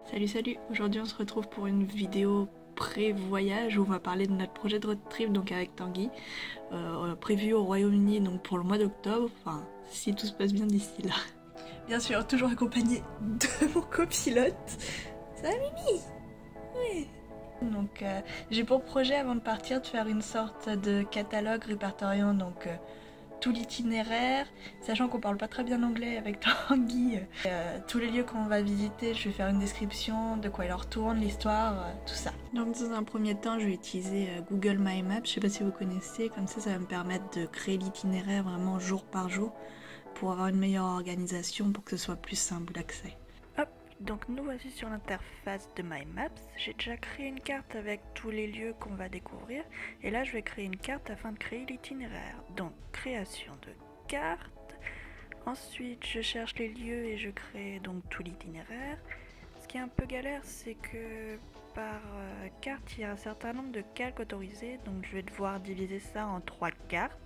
Salut salut, aujourd'hui on se retrouve pour une vidéo pré-voyage où on va parler de notre projet de road trip donc avec Tanguy, prévu au Royaume-Uni donc pour le mois d'octobre, enfin si tout se passe bien d'ici là. Bien sûr, toujours accompagné de mon copilote. Ça va Mimi? Oui. Donc j'ai pour projet avant de partir de faire une sorte de catalogue répertoriant donc tout l'itinéraire, sachant qu'on parle pas très bien anglais avec Tanguy. Tous les lieux qu'on va visiter, je vais faire une description de quoi il en retourne, l'histoire, tout ça. Donc dans un premier temps, je vais utiliser Google My Maps, je sais pas si vous connaissez, comme ça va me permettre de créer l'itinéraire vraiment jour par jour pour avoir une meilleure organisation, pour que ce soit plus simple d'accès. Hop, donc nous voici sur l'interface de My Maps. J'ai déjà créé une carte avec tous les lieux qu'on va découvrir. Et là, je vais créer une carte afin de créer l'itinéraire. Donc, création de carte. Ensuite, je cherche les lieux et je crée donc tout l'itinéraire. Ce qui est un peu galère, c'est que par carte, il y a un certain nombre de calques autorisés. Donc, je vais devoir diviser ça en 3 cartes.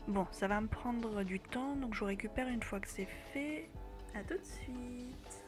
Bon, ça va me prendre du temps, donc je récupère une fois que c'est fait. A tout de suite.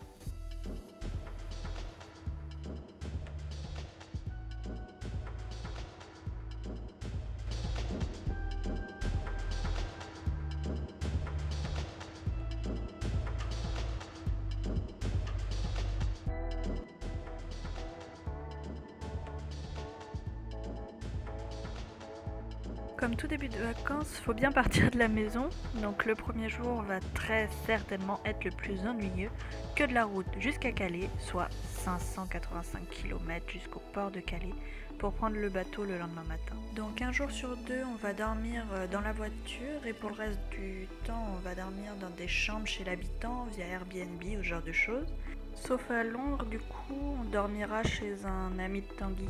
Comme tout début de vacances, faut bien partir de la maison, donc le premier jour va très certainement être le plus ennuyeux que de la route jusqu'à Calais, soit 585 km jusqu'au port de Calais, pour prendre le bateau le lendemain matin. Donc un jour sur deux, on va dormir dans la voiture et pour le reste du temps, on va dormir dans des chambres chez l'habitant via Airbnb ou ce genre de choses. Sauf à Londres, du coup, on dormira chez un ami de Tanguy.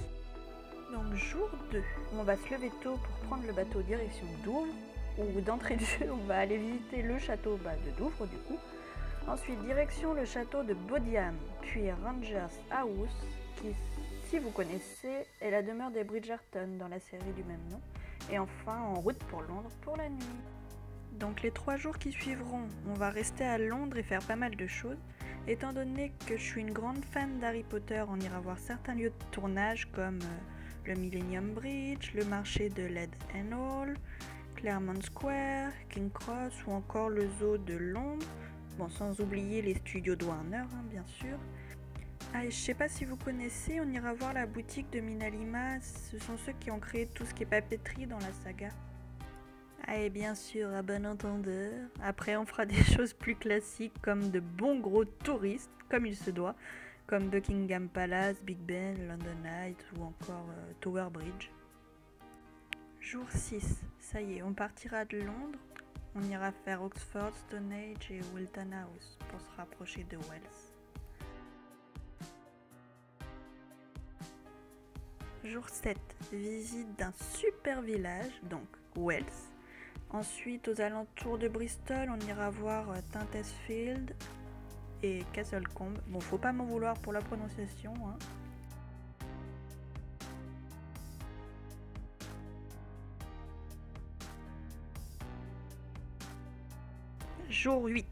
Donc jour 2, on va se lever tôt pour prendre le bateau direction Douvres, où d'entrée de jeu on va aller visiter le château de Douvres du coup. Ensuite direction le château de Bodiam, puis Rangers House, qui si vous connaissez est la demeure des Bridgerton dans la série du même nom. Et enfin en route pour Londres pour la nuit. Donc les 3 jours qui suivront, on va rester à Londres et faire pas mal de choses. Étant donné que je suis une grande fan d'Harry Potter, on ira voir certains lieux de tournage comme le Millennium Bridge, le marché de Lead and Hall, Claremont Square, King Cross ou encore le zoo de Londres. Bon, sans oublier les studios de Warner, bien sûr. Ah, et je sais pas si vous connaissez, on ira voir la boutique de Minalima. Ce sont ceux qui ont créé tout ce qui est papeterie dans la saga. Ah, et bien sûr, à bon entendeur. Après, on fera des choses plus classiques comme de bons gros touristes, comme il se doit, comme Buckingham Palace, Big Ben, London Eye ou encore Tower Bridge. Jour 6, ça y est, on partira de Londres. On ira faire Oxford, Stonehenge et Wilton House pour se rapprocher de Wells. Jour 7, visite d'un super village, donc Wells. Ensuite, aux alentours de Bristol, on ira voir Tintansfield et Castlecombe. Bon, faut pas m'en vouloir pour la prononciation, hein. Jour 8.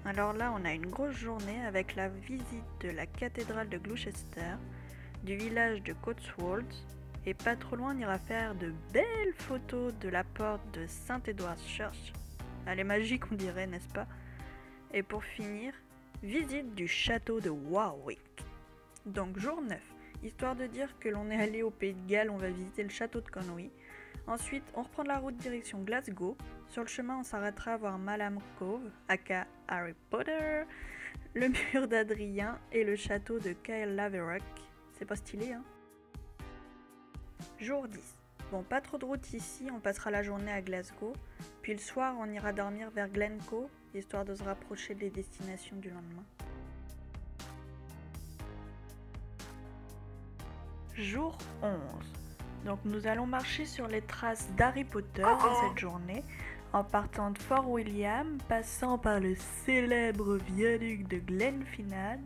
Alors là, on a une grosse journée avec la visite de la cathédrale de Gloucester, du village de Cotswolds, et pas trop loin, on ira faire de belles photos de la porte de St. Edward's Church. Elle est magique, on dirait, n'est-ce pas? Et pour finir, visite du château de Warwick. Donc jour 9, histoire de dire que l'on est allé au Pays de Galles, on va visiter le château de Conwy. Ensuite, on reprend la route direction Glasgow. Sur le chemin, on s'arrêtera à voir Malham Cove, aka Harry Potter, le mur d'Adrien et le château de Caer Laverock. C'est pas stylé, hein? Jour 10. Bon, pas trop de route ici, on passera la journée à Glasgow. Puis le soir, on ira dormir vers Glencoe, histoire de se rapprocher des destinations du lendemain. Jour 11. Donc nous allons marcher sur les traces d'Harry Potter dans cette journée, en partant de Fort William, passant par le célèbre viaduc de Glenfinnan,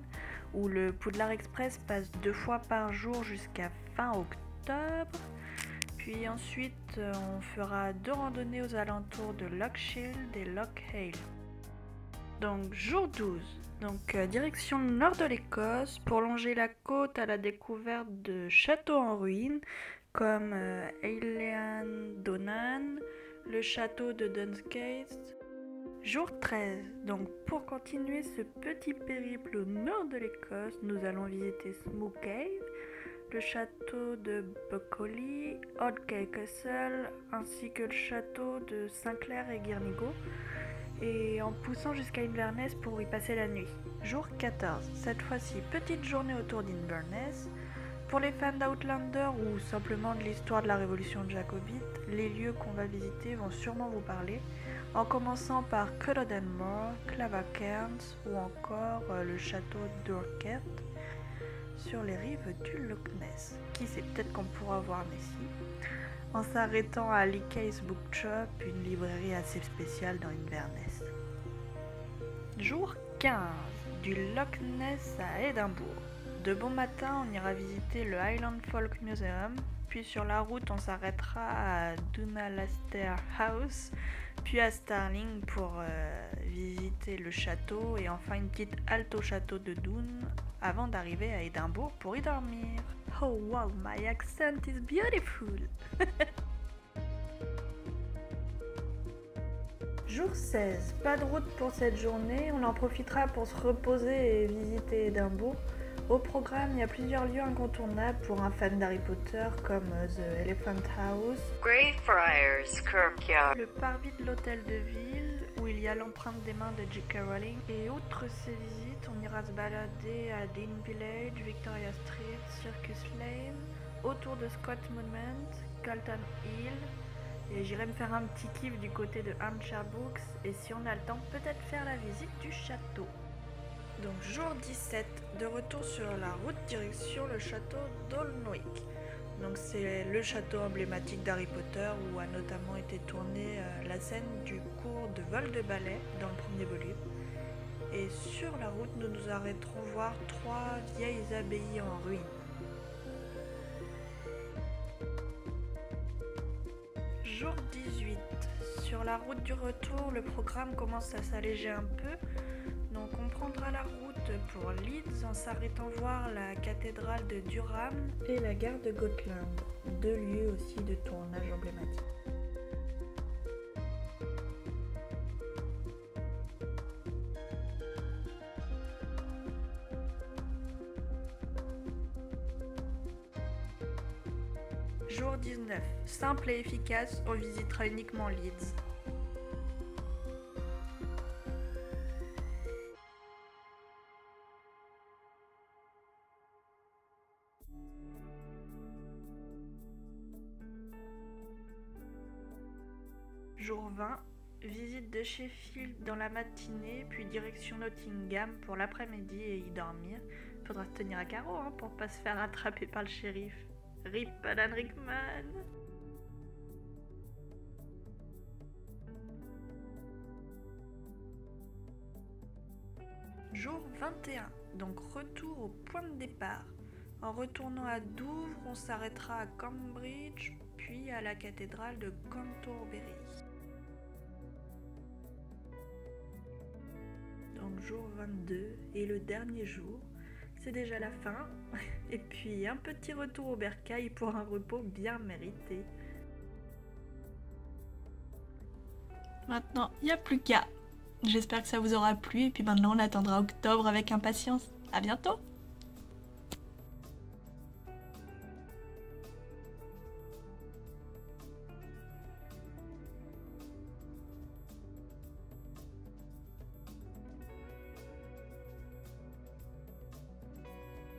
où le Poudlard Express passe 2 fois par jour jusqu'à fin octobre. Puis ensuite, on fera 2 randonnées aux alentours de Loch Shield et Loch Hale. Donc jour 12. Donc direction le nord de l'Écosse pour longer la côte à la découverte de châteaux en ruine comme Eilean Donan, le château de Dunscates. Jour 13. Donc pour continuer ce petit périple au nord de l'Écosse, nous allons visiter Smoke Cave, le château de Buckley, Oldgate Castle, ainsi que le château de Saint-Clair et Girnigo, et en poussant jusqu'à Inverness pour y passer la nuit. Jour 14. Cette fois-ci, petite journée autour d'Inverness. Pour les fans d'Outlander ou simplement de l'histoire de la révolution jacobite, les lieux qu'on va visiter vont sûrement vous parler, en commençant par Culloden Moor, Clava Cairns ou encore le château d'Urquhart sur les rives du Loch Ness. Qui sait, peut-être qu'on pourra voir Nessie. En s'arrêtant à Leakey's Bookshop, une librairie assez spéciale dans Inverness. Jour 15. Du Loch Ness à Édimbourg. De bon matin, on ira visiter le Highland Folk Museum, puis sur la route, on s'arrêtera à Dunalaster House, puis à Stirling pour visiter le château, et enfin une petite halte au château de Doune, avant d'arriver à Édimbourg pour y dormir. Oh wow, my accent is beautiful! Jour 16, pas de route pour cette journée, on en profitera pour se reposer et visiter Édimbourg. Au programme, il y a plusieurs lieux incontournables pour un fan d'Harry Potter comme The Elephant House, Greyfriars Kirkyard, le parvis de l'hôtel de ville où il y a l'empreinte des mains de J.K. Rowling. Et outre ces visites, on ira se balader à Dean Village, Victoria Street, Circus Lane, autour de Scott Monument, Calton Hill. Et j'irai me faire un petit kiff du côté de Hampshire Books et si on a le temps, peut-être faire la visite du château. Donc jour 17, de retour sur la route direction le château d'Olnwick. Donc c'est le château emblématique d'Harry Potter où a notamment été tournée la scène du cours de vol de balai dans le premier volume. Et sur la route, nous nous arrêterons voir 3 vieilles abbayes en ruine. Jour 18. Sur la route du retour, le programme commence à s'alléger un peu. Donc on prendra la route pour Leeds en s'arrêtant voir la cathédrale de Durham et la gare de Gotland, 2 lieux aussi de tournage emblématiques. Jour 19. Simple et efficace, on visitera uniquement Leeds. Jour 20, visite de Sheffield dans la matinée, puis direction Nottingham pour l'après-midi et y dormir. Faudra se tenir à carreau pour pas se faire attraper par le shérif. RIP Alan Rickman. Jour 21, donc retour au point de départ. En retournant à Douvres, on s'arrêtera à Cambridge, puis à la cathédrale de Canterbury. Donc jour 22 et le dernier jour, c'est déjà la fin, et puis un petit retour au bercail pour un repos bien mérité. Maintenant, il n'y a plus qu'à. J'espère que ça vous aura plu, et puis maintenant on attendra octobre avec impatience. À bientôt!